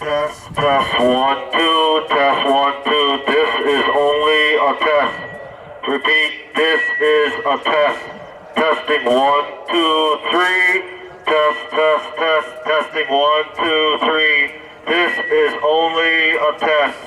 Test 1, 2, test 1, 2. This is only a test. Repeat, this is a test. Testing 1, 2, 3. Testing 1, 2, 3. This is only a test.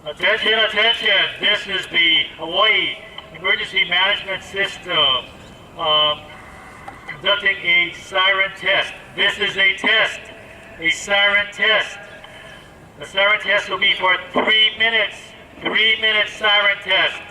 Attention, attention, this is the Hawaii Emergency Management System conducting a siren test. This is a test, a siren test. The siren test will be for 3 minutes, 3-minute siren test.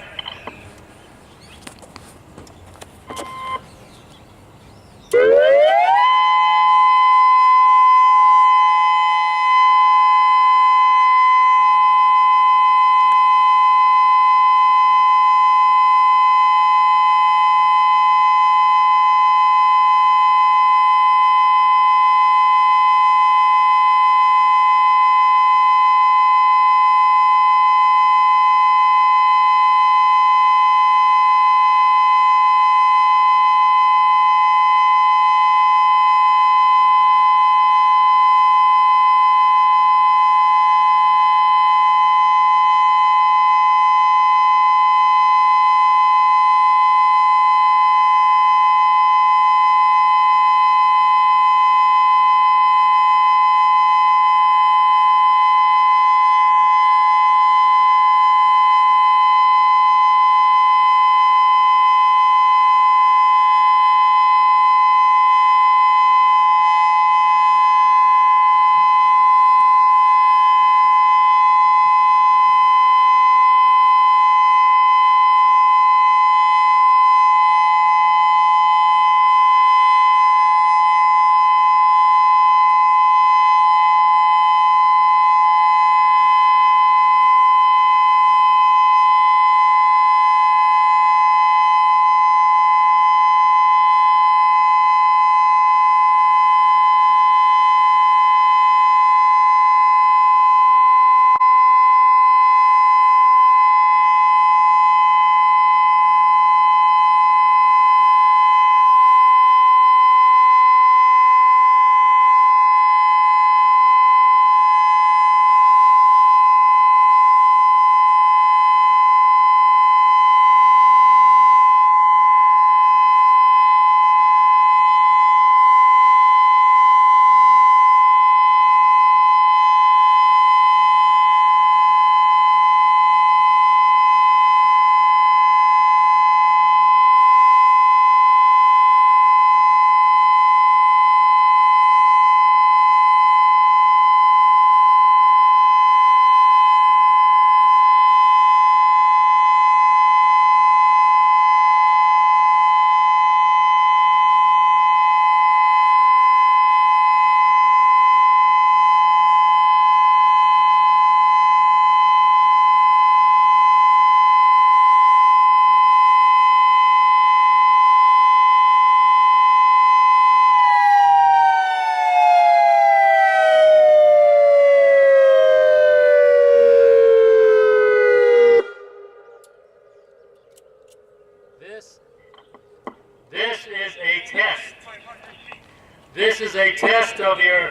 This is a test of your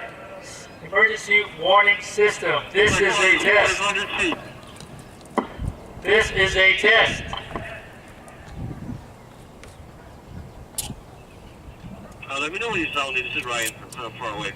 emergency warning system. This is a test. This is a test. Let me know when you sound me. This is Ryan from far away.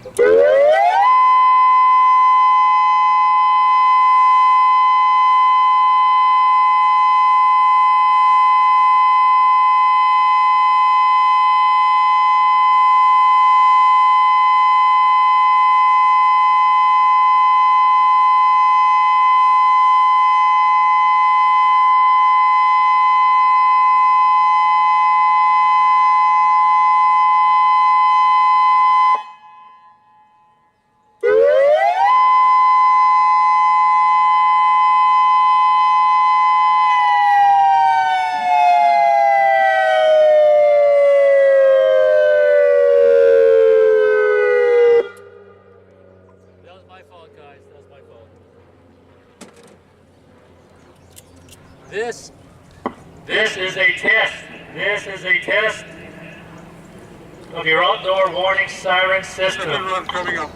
of your outdoor warning siren system. Run coming up.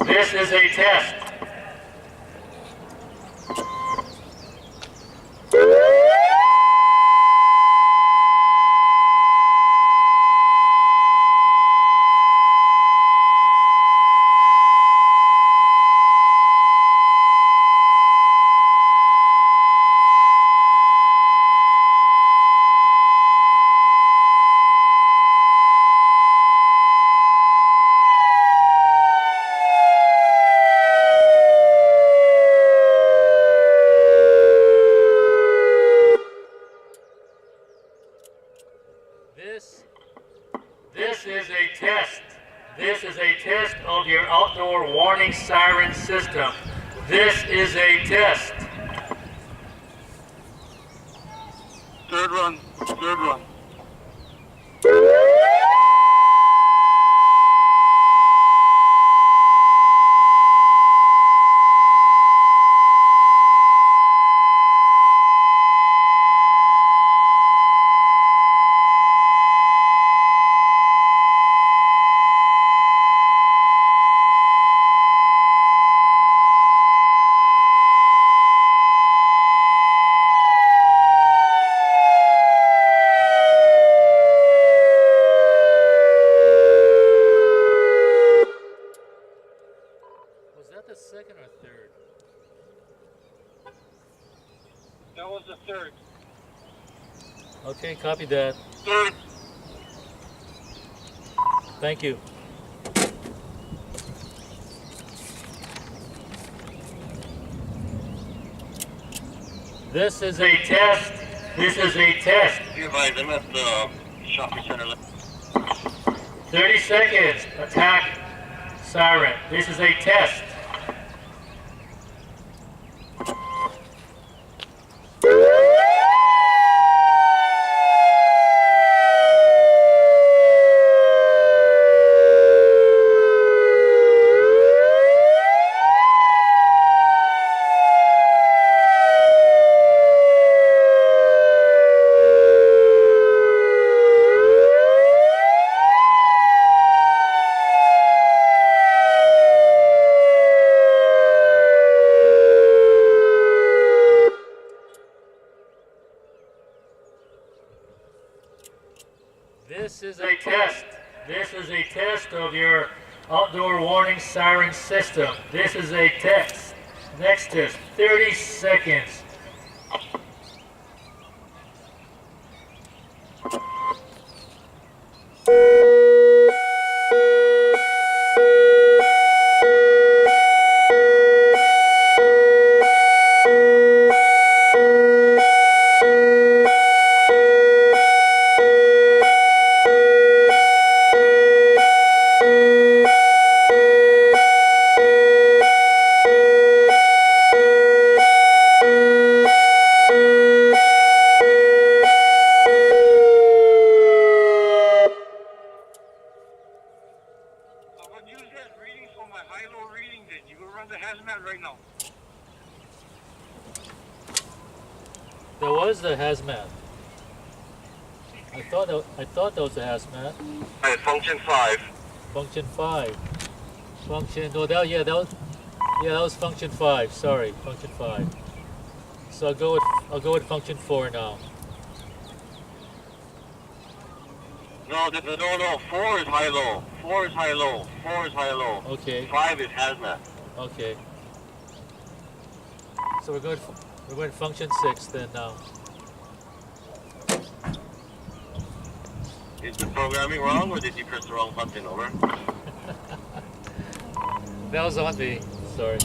This is a test. This is a test. This is a test of your outdoor warning siren system. This is a test. Third run. Third run. Was that the second or third? That was the third. Okay, copy that. Third. Thank you. This is a test. This is a test. Be advised, I'm at the shopping center. 30 seconds. Attack siren. This is a test. This is a test. This is a test of your outdoor warning siren system. This is a test. Next test, 30 seconds. Use that reading for my high-low reading then. You go run the hazmat right now. There was the hazmat. I thought that was the hazmat. Alright, function 5. Function 5. Function. No, that was function 5. Sorry, function 5. So I'll go with function 4 now. No, 4 is high-low. 4 is high-low. 4 is high-low. Okay. 5 is hazmat. Okay. So we're going to function 6 then now. Is the programming wrong or did you press the wrong button? Over. That was on me. Sorry.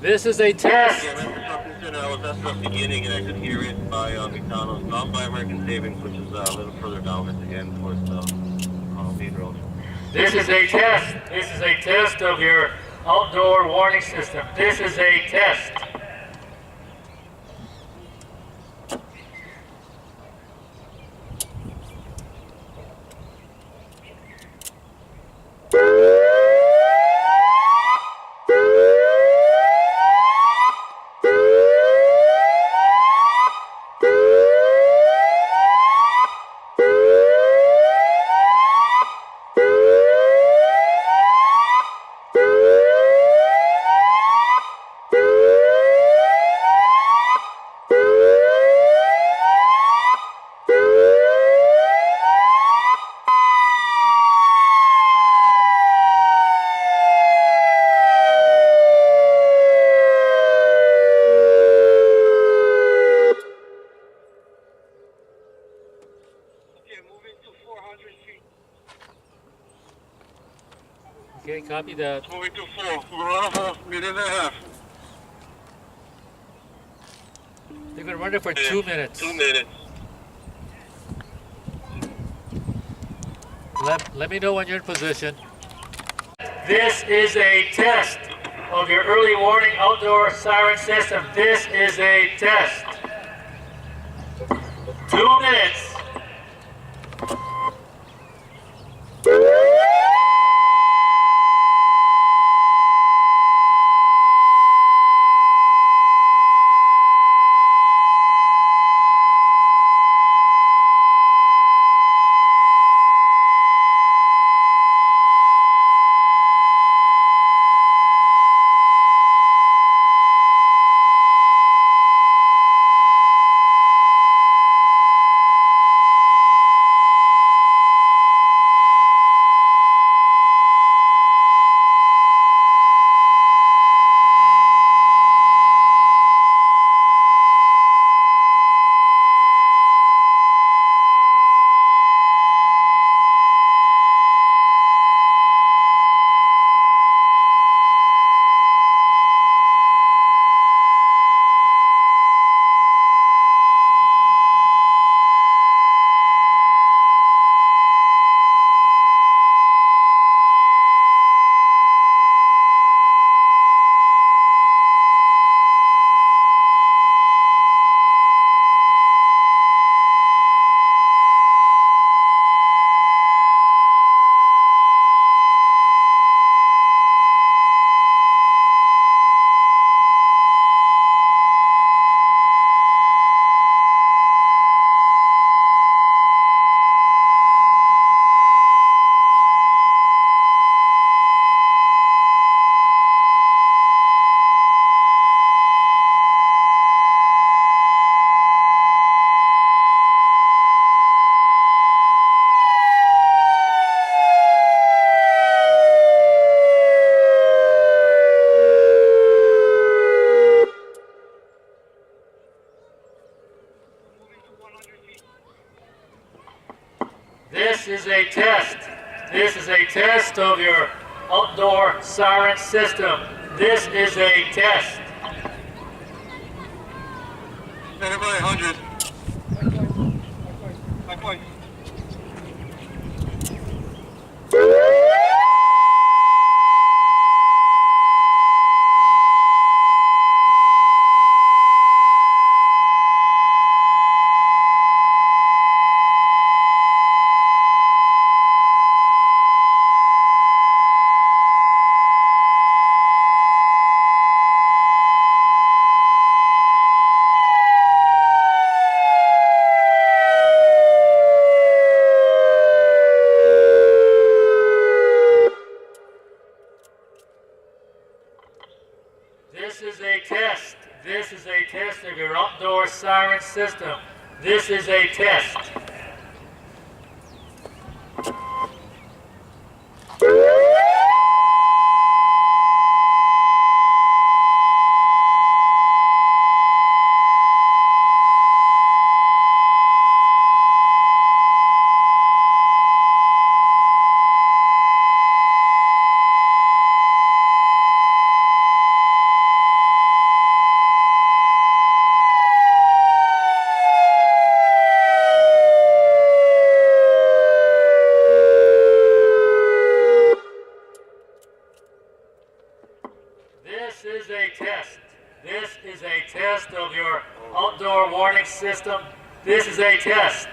This is a test. Yeah, I'm at the shopping center. I was at the beginning and I could hear it by McDonalds, not by American Savings, which is a little further down at the end towards the main road. This is a test. This is a test of your outdoor warning system. This is a test. Okay, moving to 400 feet. Okay, copy that. Moving to 4. We're on a minute and a half. They're going to run it for 2 minutes. 2 minutes. Let me know when you're in position. This is a test of your early warning outdoor siren system. This is a test. 2 minutes. This is a test. This is a test of your outdoor siren system. This is a test. Everybody 100. My point. This is a test. This is a test of your outdoor siren system. This is a test. This is a test. This is a test of your outdoor warning system. This is a test.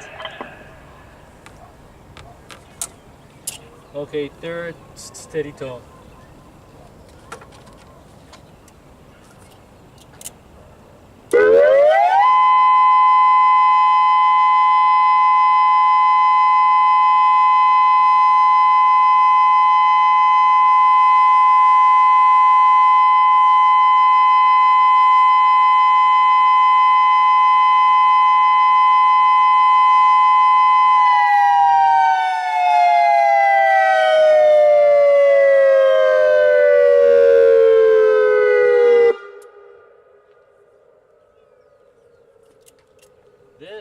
Okay, third, steady tone.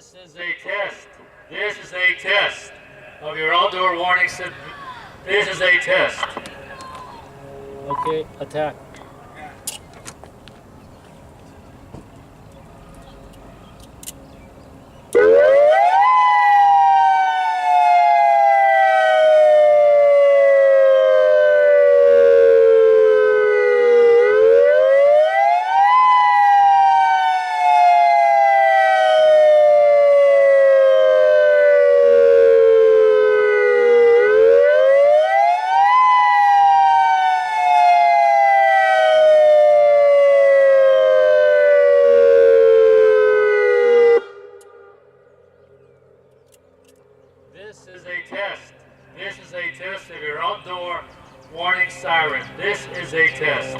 This is a test. This is a test of your outdoor warning system. This is a test. Okay, attack. This is a test. This is a test of your outdoor warning siren. This is a test.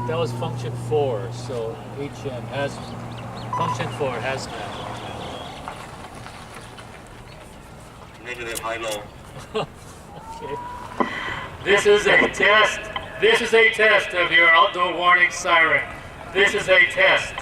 That was function 4, so HM has function 4 Hazmat. Negative high-low. Okay. This is a test. This is a test of your outdoor warning siren. This is a test.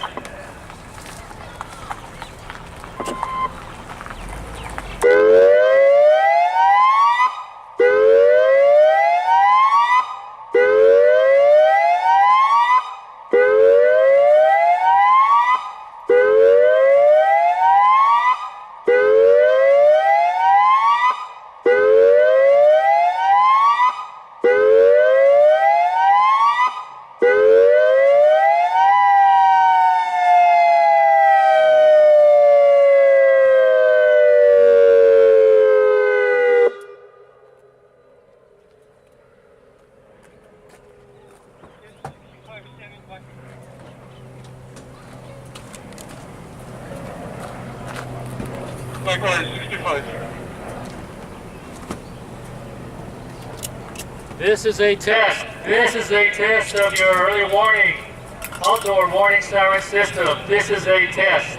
This is a test. This is a test of your early warning outdoor warning siren system. This is a test.